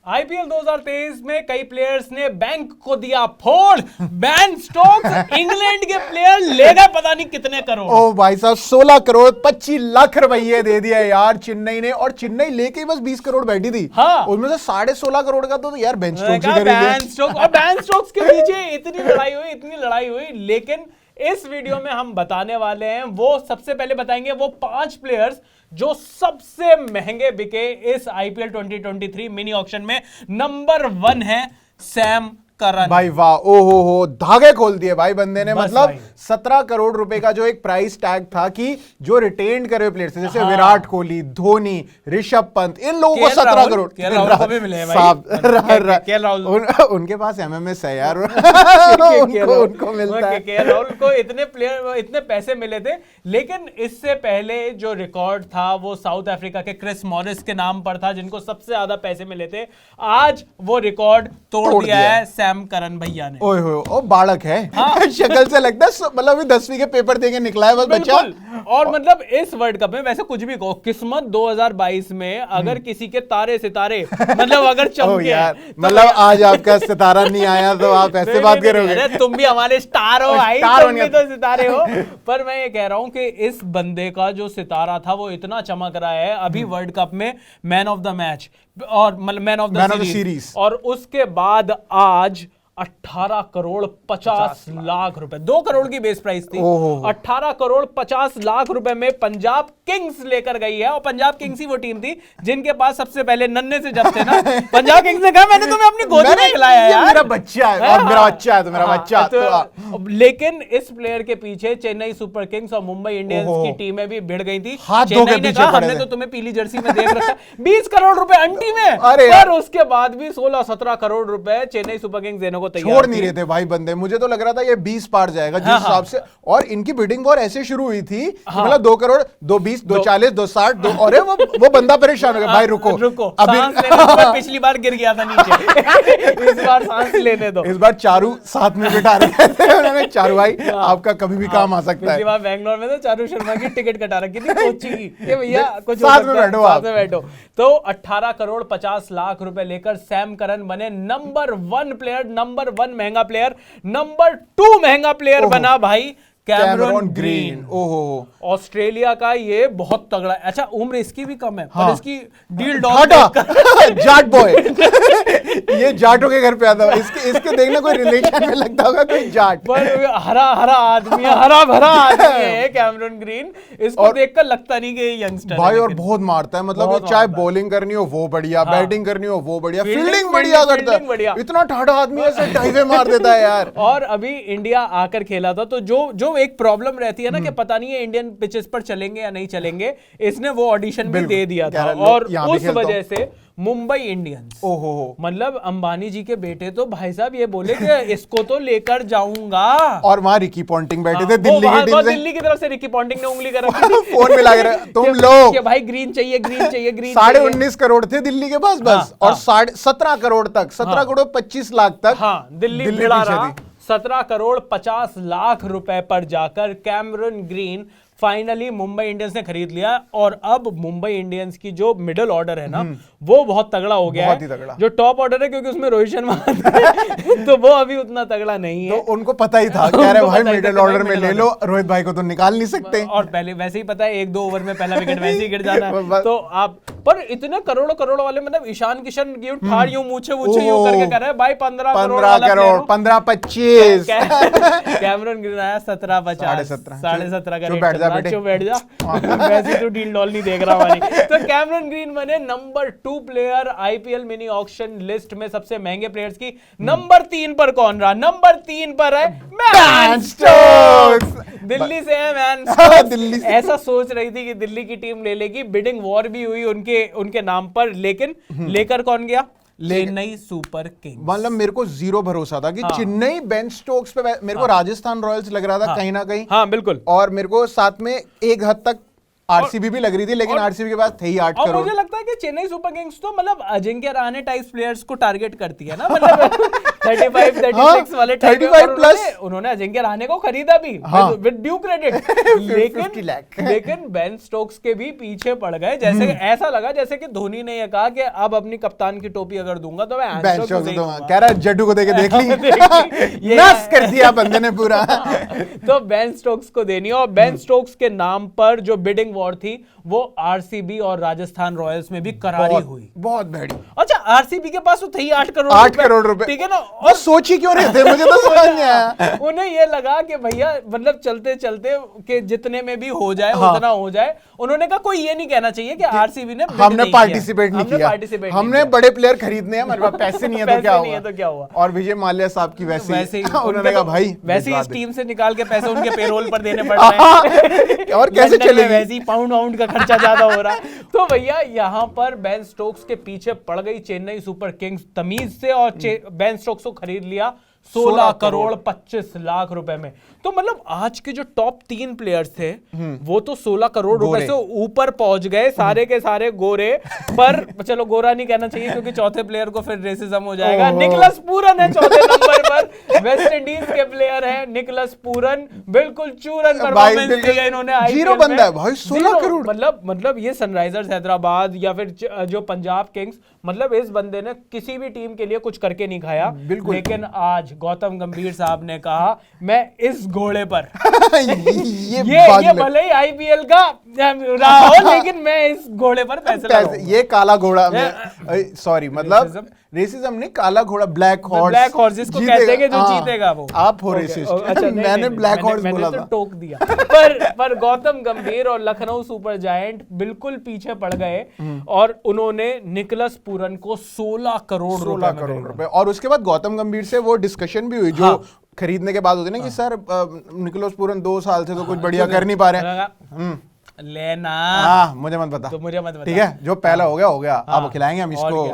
IPL 2023 में कई players ने बैंक को दिया फोड़। बेन स्टोक्स इंग्लैंड के प्लेयर ले गए पता नहीं कितने करोड़। ओ भाई साहब 16 करोड़ 25 लाख रुपए दे दिया यार चेन्नई ने, और चेन्नई लेके ही बस 20 करोड़ बैठी थी। हाँ। उसमें से 16.5 करोड़ का तो यार बेन स्टोक्स ही बेन स्टोक्स के पीछे इतनी लड़ाई हुई। लेकिन इस वीडियो में हम बताने वाले हैं, वो सबसे पहले बताएंगे वो 5 प्लेयर्स जो सबसे महंगे बिके इस आईपीएल 2023 मिनी ऑक्शन में। नंबर 1 है सैम करन। भाई वाह, ओ हो धागे खोल दिए भाई बंदे ने। मतलब भाई। 17 करोड़ रुपए का जो एक प्राइस टैग था कि जो रिटेन करे प्लेयर्स जैसे विराट कोहली, धोनी, ऋषभ पंत, इन लोगों को 17 करोड़ को भी मिले हैं भाई। उनके पास एमएमएस है यार। उनको मिलता है। केएल राहुल को इतने पैसे मिले थे। लेकिन इससे पहले जो रिकॉर्ड था वो साउथ अफ्रीका के क्रिस मॉरिस के नाम पर था, जिनको सबसे ज्यादा पैसे मिले थे। आज वो रिकॉर्ड तोड़ दिया है सैम करन भैया ने। ओए होए, ओ बालक है। हाँ। शक्ल से लगता है मतलब 10वीं के पेपर देके निकला है बस बच्चा। और मतलब इस वर्ल्ड कप में वैसे कुछ भी कहो, किस्मत 2022 में अगर किसी के तारे सितारे मतलब अगर चमके यार, मतलब आज आपका सितारा नहीं आया तो आप ऐसे बात करोगे। तुम भी हमारे स्टार हो भाई, तुम भी तो सितारे हो। पर मैं ये कह रहा हूं कि इस बंदे का जो सितारा था वो इतना चमक रहा है अभी वर्ल्ड कप में, मैन ऑफ द मैच और मैन ऑफ द सीरीज। और उसके बाद आज 18 करोड़ 50 लाख रुपए, 2 करोड़ की बेस प्राइस थी। 18 करोड़ 50 लाख रुपए में पंजाब किंग्स लेकर गई है। और पंजाब किंग्स ही वो टीम थी जिनके पास सबसे पहले नन्हे से जब थे ना, पंजाब किंग्स ने कहा मैंने तुम्हें अपनी गोद में खिलाया यार, मेरा बच्चा है और मेरा बच्चा है तो मेरा बच्चा। तो लेकिन इस प्लेयर के पीछे चेन्नई सुपर किंग्स और मुंबई इंडियंस की टीमें भी भिड़ गई थी। चेन्नई ने कहा हमने तो तुम्हें पीली जर्सी में देख रखा, 20 करोड़ रुपए अंटी में। पर उसके बाद भी 16-17 करोड़ रुपए चेन्नई सुपर किंग्स देने को छोड़ नहीं रहे थे भाई बंदे। मुझे तो लग रहा था ये 20 पार जाएगा जिस हिसाब से। और इनकी बिडिंग वॉर ऐसे शुरू हुई थी मतलब 2 करोड़ 220 240 260 और वो बंदा परेशान हो गया। भाई रुको अभी पिछली बार गिर गया था नीचे। इस बार सांस लेने दो। इस बार चारू साथ में बिठा रखे थे उन्होंने। चारू भाई आपका कभी भी काम आ सकता है। पिछली बार बैंगलोर में तो चारू शर्मा की टिकट कटा रखी थी कोची की कि भैया कुछ साथ में बैठो। तो 18 करोड़ 50 लाख रुपए लेकर सैम करन बने नंबर 1 प्लेयर, नंबर 1 महंगा प्लेयर। नंबर 2 महंगा प्लेयर बना भाई कैमरन ग्रीन। ओहो, ऑस्ट्रेलिया का ये बहुत तगड़ा। अच्छा उम्र इसकी भी कम है पर इसकी डील जाट बॉय। ये जाटों के घर पे आता है। इसके देखना कोई रिलेशन में लगता होगा कोई जाट। पर हरा आदमी है, हरा भरा आदमी है कैमरन ग्रीन। इसको देखकर लगता नहीं कि यंगस्टर भाई और बहुत मारता है। मतलब चाहे बॉलिंग करनी हो वो बढ़िया, बैटिंग करनी हो वो बढ़िया, फील्डिंग बढ़िया करता है। इतना ठाठा आदमी ऐसे डाइवे मार देता है यार। और अभी इंडिया आकर खेला था तो जो एक प्रॉब्लम रहती है ना कि पता नहीं है इंडियन पिचेस पर चलेंगे या नहीं चलेंगे, इसने वो ऑडिशन भी दे दिया था। और उस वजह से मुंबई इंडियंस, मतलब अंबानी जी के बेटे तो भाई साहब ये बोले कि इसको तो लेकर जाऊंगा। और वहां रिकी पॉन्टिंग बैठे थे दिल्ली की टीम से। दिल्ली की तरफ से रिकी पॉन्टिंग ने उंगली कर रखी थी फोन में लग रहा तुम लोग भाई ग्रीन चाहिए ग्रीन 19.5 करोड़ थे दिल्ली के पास बस। और 17 करोड़ तक 17 करोड़ 25 लाख तक दिल्ली भिड़ा रहा। 17 करोड़ 50 लाख रुपए पर जाकर Cameron green finally Mumbai Indians ने खरीद लिया। और अब मुंबई इंडियंस की जो मिडिल ऑर्डर है ना वो बहुत तगड़ा हो गया है। जो टॉप ऑर्डर है क्योंकि उसमें रोहित शर्मा तो वो अभी उतना तगड़ा नहीं है। तो उनको पता ही था कि अरे भाई मिडिल ऑर्डर में ले लो, रोहित भाई को तो निकाल नहीं सकते। और पहले वैसे ही पता है 1-2 ओवर में पहला विकेट वैसे ही गिर जाना है। तो आप पर इतने करोड़ वाले मतलब ईशान किशन यूं ठाड़ यूं मूछे यूं करके कर रहे हैं भाई 15 करोड़ 15-25। कैमरन ग्रीन आया 17-50 17.5 का बैठ जा वैसे तो डील डॉल नहीं देख रहा हमारी। तो कैमरन ग्रीन बने number 2 player IPL mini auction list में सबसे महंगे प्लेयर्स की। नंबर 3 पर कौन रहा? नंबर 3 पर है बेन स्टोक्स। दिल्ली से है मैन। दिल्ली से ऐसा सोच रही थी कि दिल्ली की टीम ले लेगी, बिडिंग वॉर भी हुई उनके नाम पर, लेकिन लेकर कौन गया? Chennai super Kings. मतलब मेरे को 0 भरोसा था कि चेन्नई बेन स्टोक्स पे। मेरे को राजस्थान रॉयल्स लग रहा था कहीं ना कहीं। बिल्कुल। और मेरे को साथ में एक हद तक आरसीबी भी लग रही थी, लेकिन आरसीबी के पास थे ही 8 करोड़। मुझे लगता है कि चेन्नई सुपर किंग्स तो मतलब अजिंक्य रहाणे टाइप प्लेयर्स को टारगेट करती है ना। मतलब 35 36 वाले टाइम में, 35 प्लस उन्होंने अजिंक्य रहाणे को खरीदा भी विद ड्यू क्रेडिट, 50 लाख। लेकिन बेन स्टोक्स के भी पीछे पड़ गए। जैसे ऐसा लगा जैसे कि धोनी ने ये कहा कि अब अपनी कप्तान की टोपी अगर दूंगा तो मैं बेन स्टोक्स को कह रहा है जड्डू को देके देख ली, नस कर दिया बंदे ने पूरा। तो बेन स्टोक्स को देनी है, और बेन स्टोक्स के नाम पर जो बिडिंग वॉर थी वो आरसीबी और राजस्थान रॉयल्स में भी करारी हुई। बहुत बड़ी। अच्छा, आरसीबी के पास तो थे 8 करोड़ 8 करोड़ रुपए, ठीक है ना। और सोच ही क्यों रहे थे, मुझे तो समझ नहीं आया। उन्हें ये लगा कि भैया मतलब चलते चलते कि जितने में भी हो जाए उतना हो जाए। उन्होंने कहा कोई ये नहीं कहना चाहिए कि आरसीबी ने हमने पार्टिसिपेट नहीं किया, हमने बड़े प्लेयर खरीदने हैं, हमारे पास पैसे नहीं है तो क्या हुआ। और विजय माल्या साहब की वैसे ही उन्होंने कहा भाई वैसे ही इस टीम से निकाल के पैसे उनके पेरोल पर देने पड़ रहे हैं, और कैसे चलेगी, वैसे ही पाउंड वाउंड का खर्चा ज्यादा हो रहा है। तो भैया यहाँ पर बेन स्टोक्स के पीछे पड़ गई चेन्नई सुपर किंग्स तमीज से, और बेन स्टोक्स को खरीद लिया 16 करोड़ 25 लाख रुपए में। तो मतलब आज के जो टॉप 3 प्लेयर्स थे वो तो 16 करोड़ रुपए से ऊपर पहुंच गए, सारे के सारे गोरे। पर चलो गोरा नहीं कहना चाहिए क्योंकि चौथे प्लेयर को फिर रेसिज्म हो जाएगा। निकलस पूरन है चौथे नंबर पर, वेस्ट इंडीज के प्लेयर है निकलस पूरन, बिल्कुल चूरन परफॉर्मेंस दी है इन्होंने आईपीएल में। जीरो बंदा है भाई, 16 करोड़। मतलब ये सनराइजर्स हैदराबाद या फिर जो पंजाब किंग्स, मतलब इस बंदे ने किसी भी टीम के लिए कुछ करके नहीं खाया। लेकिन आज गौतम गंभीर साहब ने कहा मैं इस घोड़े पर ये भले ही आईपीएल का रहा हो, लेकिन मैं इस घोड़े पर पैसे लगाऊंगा। ये काला घोड़ा, सॉरी मतलब रेसिज्म नहीं, काला घोड़ा, ब्लैक हॉर्स जिसको कहते हैं जो जीतेगा वो। आप हो रेसिस्ट। अच्छा, मैंने ब्लैक हॉर्स बोला था, टोक दिया। पर गौतम गंभीर और लखनऊ सुपर जायंट बिल्कुल पीछे पड़ गए और उन्होंने निकलस पूरन को 16 करोड़ रुपए। और उसके बाद गौतम गंभीर से वो डिस्कशन भी हुई जो खरीदने के बाद होती है ना कि सर निकलस पूरन 2 साल से तो कुछ बढ़िया कर नहीं पा रहे लेना। मुझे मत बता, तो मुझे मत बता, ठीक है, जो पहला हो गया अब खिलाएंगे हम इसको।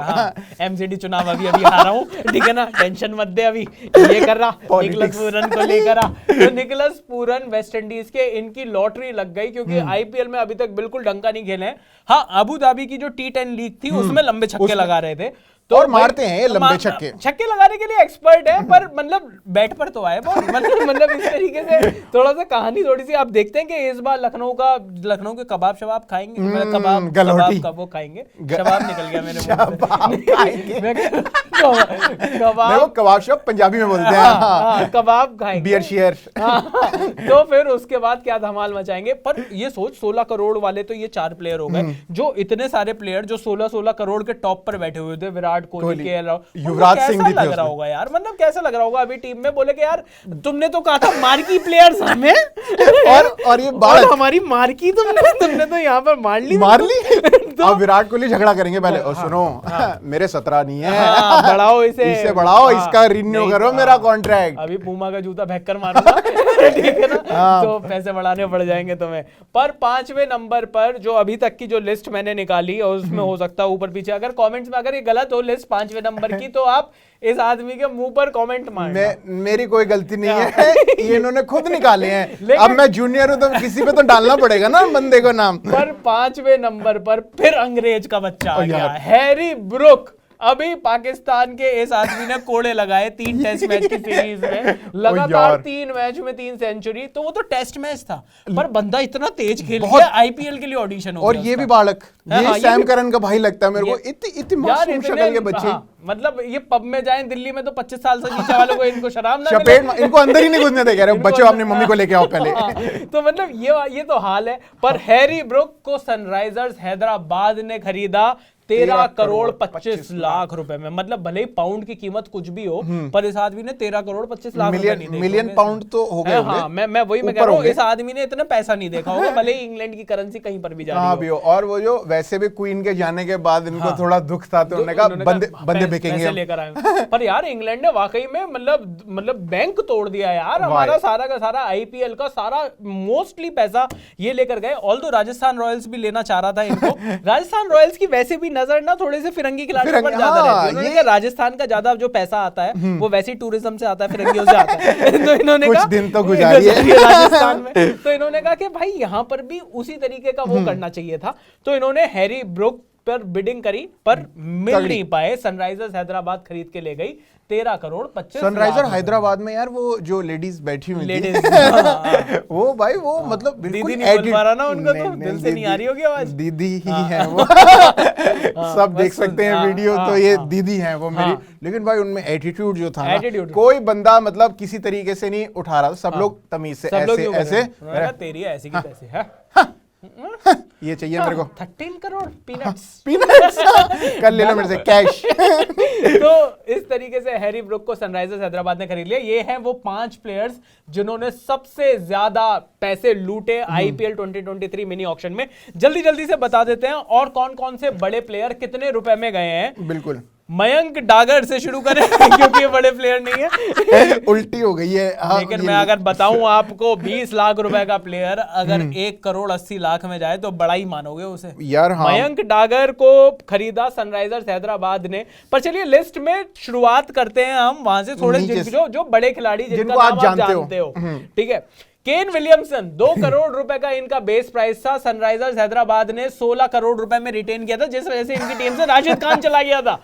एमसीडी चुनाव अभी हारा हूँ, ठीक है ना, टेंशन मत दे। अभी ये कर रहा निकलस पूरन को लेकर तो निकलस पूरन वेस्ट इंडीज के, इनकी लॉटरी लग गई क्योंकि आईपीएल में अभी तक बिल्कुल डंका नहीं खेले। हाँ, अबू धाबी की जो T10 लीग थी उसमें लंबे छक्के लगा रहे थे, तो और मारते हैं लंबे छक्के लगाने के लिए एक्सपर्ट है। पर मतलब बैट पर तो आए मतलब इस तरीके से थोड़ा सा कहानी थोड़ी सी आप देखते हैं कि इस बार लखनऊ के कबाब शबाब खाएंगे, कबाब वो खाएंगे, शबाब निकल गया मेरे मुंह से। कबाब शबाब पंजाबी में बोलते हैं, कबाब खाएंगे, बियर शेयर। तो फिर उसके बाद क्या धमाल मचाएंगे। पर ये सोच 16 करोड़ वाले तो ये 4 प्लेयर हो गए, जो इतने सारे प्लेयर जो 16 करोड़ के टॉप पर बैठे हुए थे, विराट कोहली के अलावा, युवराज सिंह भी लग रहा होगा यार, मतलब कैसा लग रहा होगा अभी टीम में। बोले कि यार तुमने तो कहा था मार्की प्लेयर्स हमें, और ये बात हमारी मार्की तुमने तो यहाँ पर मार ली। तो अब विराट कोहली झगड़ा करेंगे पहले, सुनो मेरे 17 नहीं है, बढ़ाओ इसे बढ़ाओ, इसका रिन्यू करो मेरा कॉन्ट्रैक्ट। अभी पूमा का जूता फेंक कर मारूंगा, ठीक है ना, तो पैसे बढ़ाने पड़ जाएंगे तुम्हें। पर 5वें नंबर पर जो अभी तक की जो लिस्ट मैंने निकाली, और उसमें हो सकता है ऊपर पीछे, अगर कमेंट्स में अगर ये गलत हो लिस्ट 5वें नंबर की, तो आप इस आदमी के मुंह पर कमेंट मारना। मेरी कोई गलती नहीं है, ये इन्होंने खुद निकाले हैं। अब मैं जूनियर हूं तो किसी पे तो डालना पड़ेगा ना बंदे को नाम। पर 5वें नंबर पर फिर अंग्रेज का बच्चा आ गया, हैरी ब्रुक। अभी पाकिस्तान के इस आदमी ने कोड़े लगाए 3 टेस्ट मैच की सीरीज में, लगातार 3 मैच में 3 सेंचुरी। तो वो तो टेस्ट मैच था, पर बंदा इतना तेज खेल गया, आईपीएल के लिए ऑडिशन हो गया। और ये भी बालक, ये सैम करन का भाई लगता है मेरे को, इतनी मासूम शक्ल के बच्चे। मतलब ये पब में जाएं दिल्ली में तो 25 साल से नीचे वालों को इनको शराब ना चपेट, इनको अंदर ही नहीं घुसने दे, कह रहे बच्चों अपनी मम्मी को लेके आओ पहले। तो मतलब ये तो हाल है। पर हैरी ब्रुक को सनराइजर्स हैदराबाद ने खरीदा 13 करोड़ 25 लाख रुपए में। मतलब भले ही पाउंड की कीमत कुछ भी हो, पर इस आदमी ने 13 करोड़ 25 लाख रुपए नहीं देखे। मिलियन पाउंड तो हो गए। हाँ, मैं वही कह रहा हूँ, इस आदमी ने इतना पैसा नहीं देखा होगा, भले ही इंग्लैंड की करेंसी कहीं पर भी जा रही हो। और वो जो वैसे भी क्वीन के जाने के बाद इनको थोड़ा दुख था, तो उन्होंने कहा बंदे बिकेंगे लेकर आए। पर यार इंग्लैंड ने वाकई में मतलब बैंक तोड़ दिया यार, हमारा सारा का सारा आईपीएल का सारा मोस्टली पैसा ये लेकर गए। ऑल्दो राजस्थान रॉयल्स भी लेना चाह रहा था इनको। राजस्थान रॉयल्स की वैसे भी नजर ना थोड़े से फिरंगी खिलाड़ियों पर ज्यादा रहती है। उन्होंने कहा राजस्थान का ज्यादा जो पैसा आता है वो वैसे ही टूरिज्म से आता है, फिरंगियों से आता है। तो इन्होंने कुछ कहा दिन तो गुजारिए राजस्थान में, तो इन्होंने कहा कि भाई यहाँ पर भी उसी तरीके का वो करना चाहिए था। तो इन्होंने हैरी ब्रुक पर बिडिंग करी पर मिल नहीं पाए। सनराइजर्स हैदराबाद खरीद के ले गई 13 करोड़ 25 सनराइजर हैदराबाद में यार वो जो लेडीज बैठी हुई थी वो भाई वो मतलब दीदी नहीं बोल पा रहा ना उनको, तो दिल से नहीं आ रही होगी आवाज। दीदी ही है वो सब देख सकते हैं वीडियो, तो ये दीदी है वो मेरी। लेकिन भाई उनमें एटीट्यूड जो था ना, कोई बंदा मतलब किसी तरीके से नहीं उठा रहा था, सब लोग तमीज से ऐसे तेरी है ऐसी की तैसी है। ये चाहिए मेरे को 13 करोड़ पीनट्स कर ले लो मेरे से कैश। तो इस तरीके से हैरी ब्रुक को सनराइजर्स हैदराबाद ने खरीद लिया। ये हैं वो 5 प्लेयर्स जिन्होंने सबसे ज्यादा पैसे लूटे आईपीएल 2023 मिनी ऑक्शन में। जल्दी जल्दी से बता देते हैं और कौन कौन से बड़े प्लेयर कितने रुपए में गए हैं। बिल्कुल, मयंक डागर से शुरू करें क्योंकि ये बड़े प्लेयर नहीं है, उल्टी हो गई है। लेकिन मैं अगर बताऊं आपको 20 लाख रुपए का प्लेयर अगर 1 करोड़ 80 लाख में जाए तो बड़ा ही मानोगे उसे यार। हाँ। मयंक डागर को खरीदा सनराइजर्स हैदराबाद ने। पर चलिए लिस्ट में शुरुआत करते हैं हम वहां से थोड़े जो बड़े खिलाड़ी जिनको आप जानते हो। ठीक है, केन विलियमसन 2 करोड़ रुपए का इनका बेस प्राइस था। सनराइजर्स हैदराबाद ने 16 करोड़ रुपए में रिटेन किया था, जिस वजह से इनकी टीम से राशिद खान चला गया था।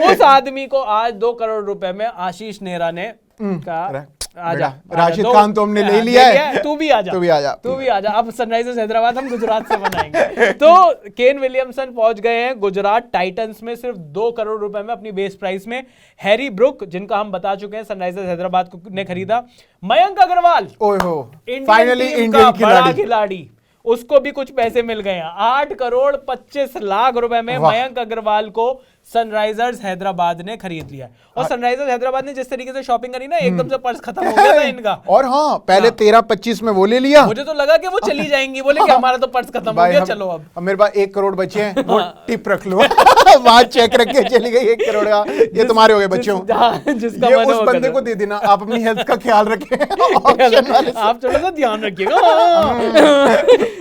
उस आदमी को आज 2 करोड़ रुपए में आशीष नेहरा ने कहा आजा, राशिद खान तो हमने ले लिया है, तू भी आजा। अब सनराइजर्स हैदराबाद हम गुजरात से बनाएंगे। तो केन विलियमसन पहुंच गए हैं गुजरात टाइटंस में सिर्फ 2 करोड़ रुपए में अपनी बेस प्राइस में। हैरी ब्रुक जिनका हम बता चुके हैं सनराइजर्स हैदराबाद ने खरीदा। मयंक अग्रवाल फाइनली इंडियन खिलाड़ी, उसको भी कुछ पैसे मिल गए हैं। 8 करोड़ 25 लाख रुपए में मयंक अग्रवाल को सनराइजर्स हैदराबाद ने खरीद लिया। और सनराइजर्स हैदराबाद ने जिस तरीके से शॉपिंग करी ना, एकदम से पर्स खत्म हो गया था इनका। और हाँ, पहले 13-25 में वो ले लिया। मुझे तो लगा कि वो चली जाएंगी, बोले कि हमारा तो पर्स खत्म हो गया, चलो अब मेरे पास 1 करोड़ बचे हैं, वो टिप रख लो। वहां चेक रख के चली गई 1 करोड़ का, ये तुम्हारे हो गए बच्चों, ये उस बंदे को दे देना। आप अपनी हेल्थ का ख्याल रखें, आप थोड़ा सा ध्यान रखिएगा।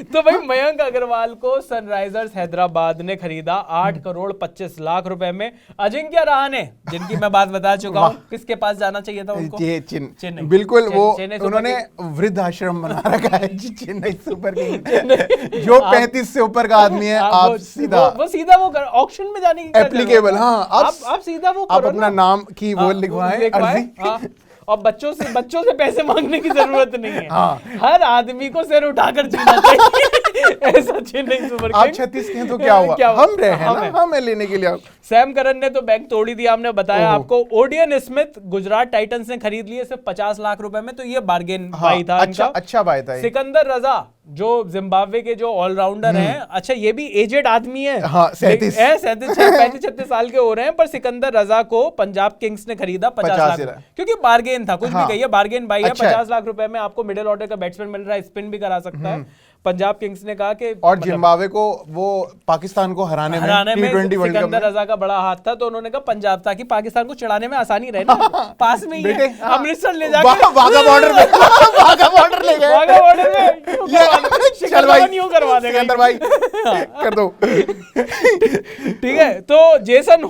तो भाई मयंक अग्रवाल को सनराइजर्स हैदराबाद ने खरीदा 8 करोड़ 25 लाख रुपए में। अजिंक्य रहाणे जिनकी मैं बात बता चुका हूं, किसके पास जाना चाहिए था उनको? चेन्नई। बिल्कुल, वो उन्होंने वृद्ध आश्रम बना रखा है चेन्नई सुपर किंग्स। जो 35 से ऊपर का आदमी है, आप सीधा वो ऑक्शन में जाने की एप्लीकेबल। हाँ, आप सीधा वो आप अपना नाम की वो लिखवाएं अर्जी, और बच्चों से पैसे मांगने की जरूरत नहीं है। हर आदमी को सिर उठाकर जीना चाहिए। ऐसा चेन्नई सुपर आप 36 के तो क्या हुआ, हम रहे हैं ना, हमें लेने के लिए। सैम करन ने तो बैंक तोड़ी दिया, हमने बताया आपको। ओडियन स्मिथ गुजरात टाइटंस ने खरीद लिए सिर्फ 50 लाख रुपए में, तो ये बार्गेन बाई था। अच्छा बाई था। सिकंदर रजा जो जिम्बाब्वे के जो ऑलराउंडर हैं, अच्छा ये भी एजेड आदमी है, 37-36 साल के हो रहे हैं, पर सिकंदर रजा को पंजाब किंग्स ने खरीदा 50 लाख, क्योंकि बार्गेन था। कुछ भी कहिए, बार्गेन बाई है। 50 लाख रुपए में आपको मिडिल ऑर्डर का बैट्समैन मिल रहा है, स्पिन भी करा सकता है। पंजाब किंग्स ने कहा कि और जिम्बाब्वे को वो पाकिस्तान को हराने में सिकंदर रजा का बड़ा हाथ था, तो उन्होंने कहा पंजाब, ताकि पाकिस्तान को चिढ़ाने में आसानी रहे ना। पास में ही है, अमृतसर ले जाके वाघा बॉर्डर में ले गए, वाघा बॉर्डर में चल भाई न्यू करवा देगा सिकंदर भाई, कर दो। ठीक है, तो जेसन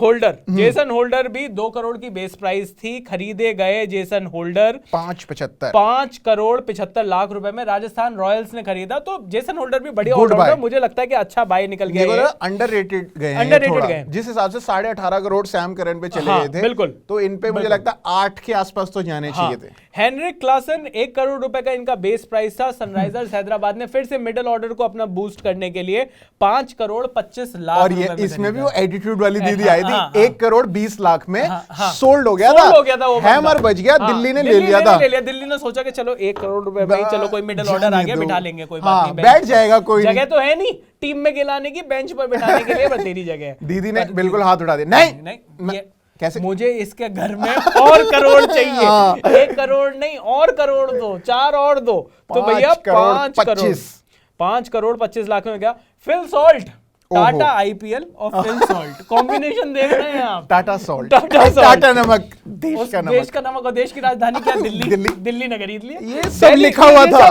होल्डर भी 2 करोड़ की बेस प्राइस थी, खरीदे गए जेसन होल्डर 5 करोड़ 75 लाख रुपए में। राजस्थान रॉयल्स ने खरीदा। तो जेसन होल्डर भी बढ़िया ऑलराउंडर, मुझे लगता है कि अच्छा बाय निकल गया। अंडररेटेड गए, जिस हिसाब से 18.5 करोड़ सैम करन पे चले गए थे, बिल्कुल, तो इन पे मुझे लगता है 8 के आसपास तो जाने चाहिए थे। हेनरिक क्लासन 1 करोड़ रुपए का इनका बेस प्राइस था। सनराइजर्स हैदराबाद ने फिर से मिडिल ऑर्डर को अपना बूस्ट करने के लिए 5 करोड़ 25 लाख, और ये इसमें भी वो एटीट्यूड वाली दीदी आई थी। 1 करोड़ 20 लाख में सोल्ड हो गया था, हैमर बच गया, दिल्ली ने ले लिया था। दिल्ली ने सोचा कि चलो 1 करोड़ रुपए में चलो कोई मिडिल ऑर्डर आ गया, बिठा लेंगे, कोई बात नहीं, बैठ जाएगा, कोई जगह तो है नहीं टीम में गिलाने की, बेंच पर बिठाने के लिए बस तेरी जगह है। दीदी ने बिल्कुल हाथ उठा दिया, नहीं कैसे, मुझे इसके घर में और करोड़ चाहिए। 1 करोड़ नहीं, और करोड़ दो, 4 और दो, तो भैया 5 करोड़ 25 लाख में गया। फिल सॉल्ट, टाटा आईपीएल और फिल सॉल्ट, कॉम्बिनेशन देख रहे हैं आप। टाटा सॉल्ट, टाटा नमक, देश का नमक और देश की राजधानी क्या? दिल्ली ने खरीद लिया। ये सब लिखा हुआ था,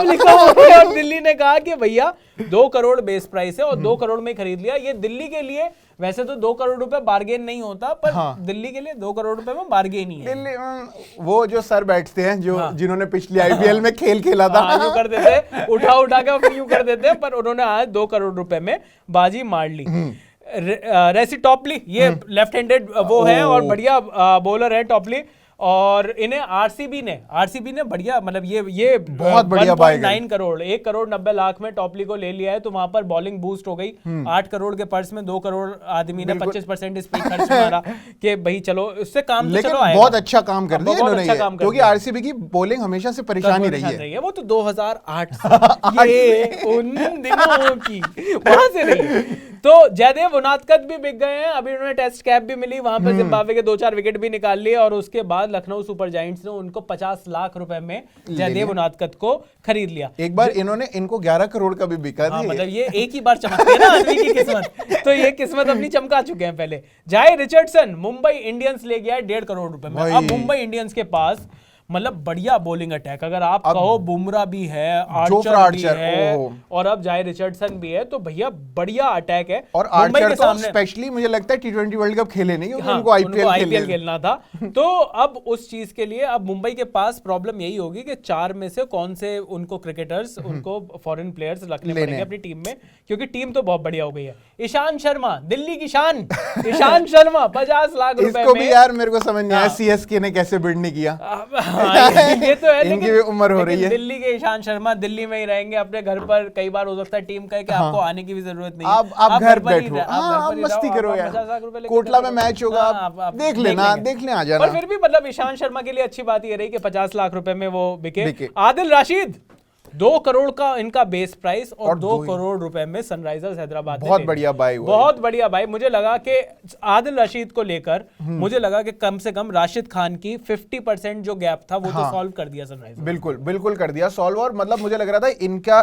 और दिल्ली ने कहा कि भैया 2 करोड़ बेस प्राइस है और 2 करोड़ में खरीद लिया। ये दिल्ली के लिए वैसे तो 2 करोड़ रुपए बार्गेन नहीं होता, पर दिल्ली के लिए 2 करोड़ रुपए में बार्गेन ही है। दिल्ली वो जो सर बैठते हैं, जिन्होंने पिछली आईपीएल में खेला था, यूं कर देते, उठा के यूं कर देते, पर उन्होंने आज 2 करोड़ रुपए में बाजी मार ली। रेसी टॉपली, ये लेफ्ट हैंडेड वो है और बढ़िया बॉलर है टॉपली। और इन्हें आरसीबी ने बढ़िया, मतलब ये बहुत बढ़िया बाय 9 करोड़ 1 करोड़ 90 लाख में टॉपली को ले लिया है। तो वहां पर बॉलिंग बूस्ट हो गई। 8 करोड़ के पर्स में 2 करोड़ आदमी ने 25% इस पे खर्च मारा कि भाई चलो उससे काम तो चलो आएगा। बहुत अच्छा काम कर दिया इन्होंने, अच्छा क्योंकि आरसीबी की बॉलिंग हमेशा से परेशानी रही है। वो तो 2008 ये उन दिनों की वहां से रही। तो जयदेव उनादकत भी बिक गए हैं। अभी उन्होंने टेस्ट कैप भी मिली, वहां पर जिम्बाब्वे के 2-4 विकेट भी निकाल लिए और उसके बाद लखनऊ सुपर जायंट्स ने उनको 50 लाख रुपए में जयदेव उनादकत को खरीद लिया। एक बार इन्होंने इनको 11 करोड़ का भी बिका था। मतलब ये एक ही बार चमकती है ना आदमी की किस्मत, तो ये किस्मत अपनी चमका चुके हैं पहले। जाय रिचर्डसन मुंबई इंडियंस ले गया है 1.5 करोड़ रुपए में। अब मुंबई इंडियंस के पास मतलब बढ़िया बॉलिंग अटैक, अगर आप कहो बुमराह भी है, आर्चर भी है और अब जाय रिचर्डसन भी है, तो भैया बढ़िया अटैक है। और आर्चर तो स्पेशली मुझे लगता है T20 वर्ल्ड कप खेले नहीं, क्योंकि उनको आईपीएल खेलना था। तो अब उस चीज के लिए अब मुंबई के पास प्रॉब्लम यही होगी कि 4 में से कौन से उनको क्रिकेटर्स, उनको फॉरेन प्लेयर्स रखने पड़ेंगे अपनी टीम में, क्योंकि टीम तो बहुत बढ़िया हो गई है। ईशांत शर्मा, दिल्ली की शान ईशांत शर्मा 50 लाख रुपए इसको भी यार मेरे को समझ नहीं आया सीएसके ने कैसे बिड नहीं किया। ये तो है, इनकी भी उम्र हो रही है। दिल्ली के ईशांत शर्मा दिल्ली में ही रहेंगे अपने घर पर। कई बार हो सकता है टीम कहे कि आपको आने की भी जरूरत नहीं है, आप घर बैठो, आप मस्ती करो यार, कोटला में मैच होगा, देख लेना, आ जाना। पर फिर भी मतलब ईशांत शर्मा के लिए अच्छी बात ये रही कि 50 लाख रुपए में वो बिके। आदिल राशिद 2 करोड़ का इनका बेस प्राइस और 2 करोड़ रुपए में सनराइजर्स हैदराबाद। बहुत बढ़िया बाय हुआ, बहुत बढ़िया बाय। मुझे लगा कि आदिल रशीद को लेकर मुझे लगा कि कम से कम राशिद खान की 50% जो गैप था वो तो सॉल्व कर दिया सनराइजर्स। बिल्कुल कर दिया सॉल्व। और मतलब मुझे लग रहा था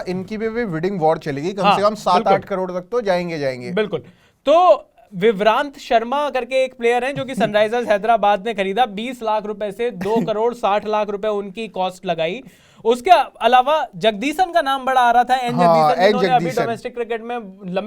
इनकी भी बिडिंग वॉर चलेगी, कम से कम 7-8 करोड़ तक तो जाएंगे। बिल्कुल। तो विवरांत शर्मा करके एक प्लेयर हैं जो कि सनराइजर्स हैदराबाद ने खरीदा 20 लाख रुपए से। 2 करोड़ 60 लाख रुपए उनकी कॉस्ट लगाई। उसके अलावा जगदीशन का नाम बड़ा आ रहा था, एन जगदीशन, जिन्होंने अभी डोमेस्टिक क्रिकेट में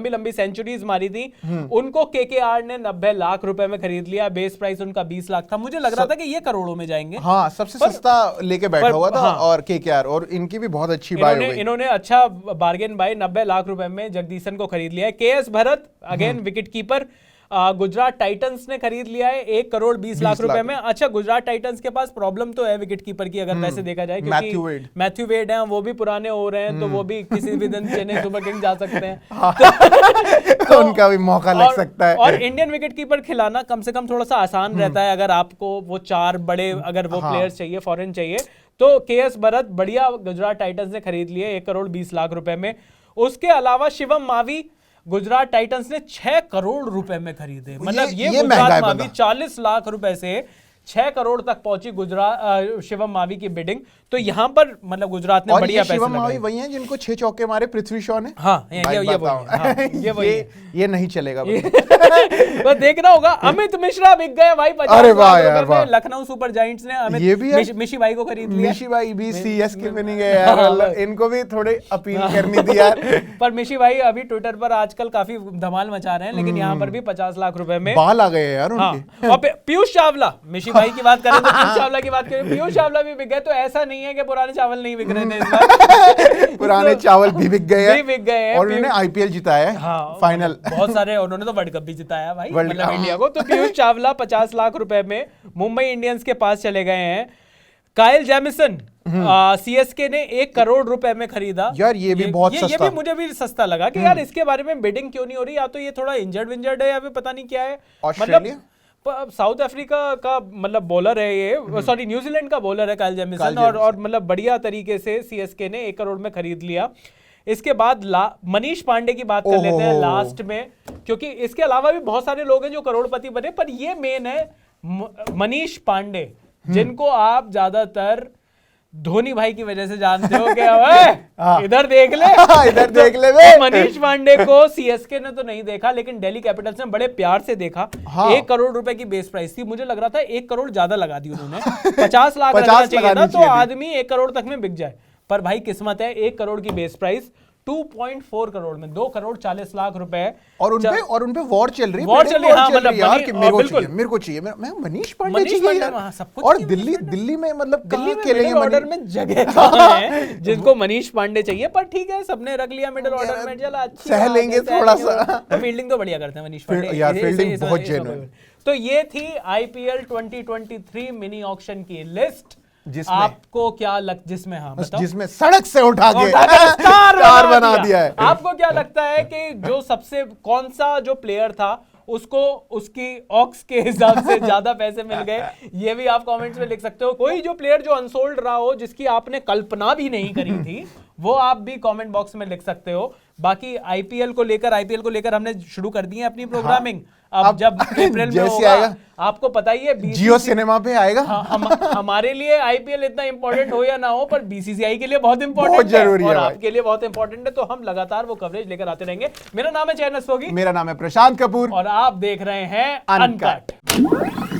लंबी सेंचुरीज मारी थी। उनको केकेआर ने 90 लाख रुपए में खरीद लिया। बेस प्राइस उनका 20 लाख था। मुझे लग रहा था कि ये करोड़ों में जाएंगे। हाँ, सबसे सस्ता लेके बैठा हुआ था। और केकेआर, और इनकी भी बहुत अच्छी बाय हो गई। इन्होंने अच्छा बार्गेन बाय 90 लाख रुपए में जगदीशन को खरीद लिया है। KS Bharat again wicket keeper, Gujarat Titans ने खरीद लिया है 1 करोड़ 20 लाख रुपए में। अच्छा, गुजरात टाइटंस के पास प्रॉब्लम तो है विकेट कीपर की, अगर वैसे देखा जाए, क्योंकि मैथ्यू वेड हैं, वो भी पुराने हो रहे हैं, तो वो भी किसी भी दिन चेन्नई सुपर किंग्स जा सकते हैं। हाँ। तो उनका भी मौका लग सकता है। और इंडियन विकेट कीपर खिलाना कम से कम थोड़ा सा आसान रहता है, अगर आपको वो 4 बड़े अगर वो प्लेयर्स चाहिए, फॉरेन चाहिए, तो केएस भरत बढ़िया गुजरात टाइटंस ने खरीद लिए 1 करोड़ 20 लाख रुपए में। उसके अलावा शिवम मावी गुजरात टाइटंस ने 6 करोड़ रुपए में खरीदे। मतलब ये गुजरात मावी 40 लाख रुपए से 6 करोड़ तक पहुंची गुजरात शिवम मावी की बिडिंग। तो यहां पर मतलब गुजरात ने बढ़िया पैसे लगाए। शिवम मावी वही हैं जिनको 6 चौके मारे पृथ्वी शॉ ने। हाँ, ये नहीं चलेगा। बस देखना होगा। अमित मिश्रा बिक गए भाई 50 लाख रुपए में। लखनऊ सुपर जायंट्स ने अमित मिशी भाई को खरीद लिया। मिशी भाई भी सीएसके में नहीं गए यार, इनको भी थोड़े अपील करनी थी यार। पर मिशी भाई अभी ट्विटर पर आजकल काफी धमाल मचा रहे हैं, लेकिन यहाँ पर भी 50 लाख रुपए में बाल आ गए यार उनके। और पीयूष चावला, मिशी भाई की बात करें तो पीयूष चावला की बात करें, पीयूष चावला भी बिक गए। तो ऐसा नहीं है कि पुराने चावल नहीं बिक रहे थे इस बार। पुराने चावल भी बिक गए हैं और उन्होंने आईपीएल जिताया है, फाइनल। बहुत सारे, उन्होंने तो वर्ल्ड कप भी जिताया भाई, मतलब इंडिया को। तो पीयूष चावला 50 लाख रुपए में मुंबई इंडियंस के पास चले गए हैं। काइल जेमिसन सीएसके ने 1 करोड़ रुपए में खरीदा। यार ये भी बहुत सस्ता। ये भी मुझे भी सस्ता लगा कि यार इसके बारे में बिडिंग क्यों नहीं हो रही। या तो ये थोड़ा इंजर्ड है या फिर पता नहीं क्या है। ऑस्ट्रेलिया, साउथ अफ्रीका का मतलब बॉलर है ये, सॉरी न्यूजीलैंड का बॉलर है काइल जेमिसन। और मतलब बढ़िया तरीके से सीएसके ने 1 करोड़ में खरीद लिया। इसके बाद मनीष पांडे की बात कर लेते हैं लास्ट में, क्योंकि इसके अलावा भी बहुत सारे लोग हैं जो करोड़पति बने, पर ये मेन है मनीष पांडे, जिनको आप ज्यादातर धोनी भाई की वजह से जानते हो कि इधर देख ले इधर देख ले। तो मनीष पांडे को सीएसके ने तो नहीं देखा, लेकिन दिल्ली कैपिटल्स ने बड़े प्यार से देखा। 1 करोड़ रुपए की बेस प्राइस थी। मुझे लग रहा था 1 करोड़ ज्यादा लगा दी उन्होंने। 50 लाख लगना चाहिए था, तो आदमी 1 करोड़ तक में बिक जाए। पर भाई किस्मत है, 1 करोड़ की बेस प्राइस 2.4 करोड़ में, 2 करोड़ 40 लाख रुपए। और उनपे वॉर चल रही है, वॉर चल रही है, हाँ, मतलब यार कि मेरे को चाहिए मैं मनीष पांडे चाहिए यार। सब कुछ और दिल्ली में मतलब कहाँ खेलेंगे? ऑर्डर में जगह कहाँ है जिनको मनीष पांडे चाहिए, पर ठीक है सबने रख लिया मिडिल ऑर्डर में, चला अच्छा सह लेंगे थोड़ा सा। फील्डिंग तो बढ़िया करते हैं मनीष पांडे यार, फील्डिंग बहुत जेन्युइन। तो ये थी आईपीएल 2023 मिनी ऑक्शन की लिस्ट, जिसमें आपको क्या जिसमें हाँ बताओ, जिसमें सड़क से उठा के स्टार बना दिया है। आपको क्या लगता है कि जो सबसे कौन सा जो प्लेयर था उसको उसकी ऑक्स के हिसाब से ज्यादा पैसे मिल गए? ये भी आप कमेंट्स में लिख सकते हो। कोई जो प्लेयर जो अनसोल्ड रहा हो, जिसकी आपने कल्पना भी नहीं करी थी, वो आप भी कमेंट बॉक्स में लिख सकते हो। बाकी आईपीएल को लेकर हमने शुरू कर दी है अपनी प्रोग्रामिंग। अब जब अप्रैल में होगा आपको पता ही है, जियो सिनेमा पे आएगा। हमारे लिए आईपीएल इतना इंपॉर्टेंट हो या ना हो, पर बीसीसीआई के लिए बहुत इंपॉर्टेंट है और आपके लिए बहुत इंपॉर्टेंट है, तो हम लगातार वो कवरेज लेकर आते रहेंगे। मेरा नाम है चैन रस्तोगी, मेरा नाम है प्रशांत कपूर और आप देख रहे हैं अनकट।